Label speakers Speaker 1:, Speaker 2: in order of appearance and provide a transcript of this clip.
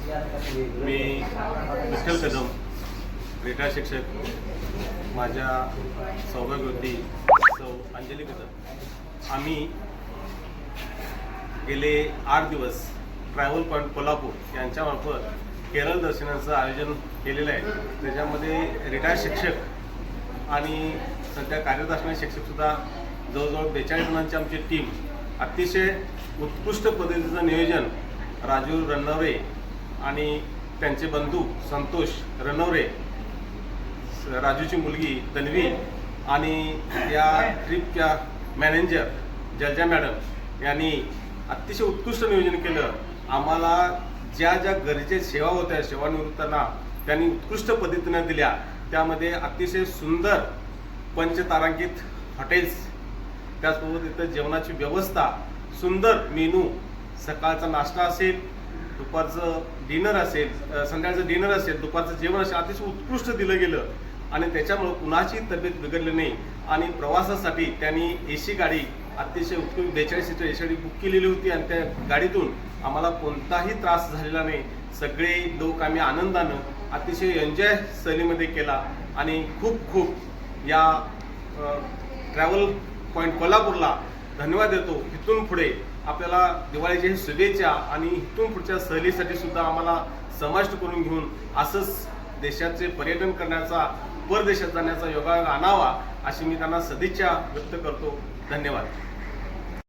Speaker 1: मी Vitthal Kadam, retired शिक्षक, माझ्या सौभाग्यवती सौ अंजली कदम, आम्ही गेले 8 दिवस ट्रॅव्हल पॉईंट कोल्हापूर यांच्यामार्फत केरळ दर्शनाचं आयोजन केलेलं आहे. त्याच्यामध्ये रिटायर्ड शिक्षक आणि सध्या कार्यरत असणारे शिक्षकसुद्धा जवळजवळ 42 जणांची आमची टीम, अतिशय उत्कृष्ट पद्धतीचं नियोजन राजू रनवरे आणि त्यांचे बंधू संतोष रनवरे, राजूची मुलगी तन्वी आणि या ट्रिपच्या मॅनेजर जलजा मॅडम यांनी अतिशय उत्कृष्ट नियोजन केलं. आम्हाला ज्या ज्या गरजेच्या सेवा होत्या सेवानिवृत्तांना त्यांनी उत्कृष्ट पद्धतीने दिल्या. त्यामध्ये अतिशय सुंदर पंचतारांकित हॉटेल्स, त्याचबरोबर इथं जेवणाची व्यवस्था, सुंदर मेनू, सकाळचा नाश्ता असेल, दुपारचं डिनर असेल, संध्याकाळचं डिनर असेल, दुपारचं जेवण असेल, अतिशय उत्कृष्ट दिलं गेलं. आणि त्याच्यामुळं कुणाची तब्येत बिघडली नाही. आणि प्रवासासाठी त्यांनी AC गाडी, अतिशय उत्कृष्ट 42 सीटर AC गाडी बुक केलेली होती आणि त्या गाडीतून आम्हाला कोणताही त्रास झालेला नाही. सगळे लोक आम्ही आनंदानं अतिशय एन्जॉय सहलीमध्ये केला. आणि खूप खूप या ट्रॅव्हल पॉईंट कोल्हापूरला धन्यवाद देतो. इथून पुढे आपल्याला दिवाळीच्या शुभेच्छा आणि इथून पुढच्या सहलीसाठी सुद्धा आम्हाला समाविष्ट करून घेऊन असंच देशाचे पर्यटन करण्याचा, परदेशात जाण्याचा योगायोग आणावा अशी मी त्यांना सदिच्छा व्यक्त करतो. धन्यवाद.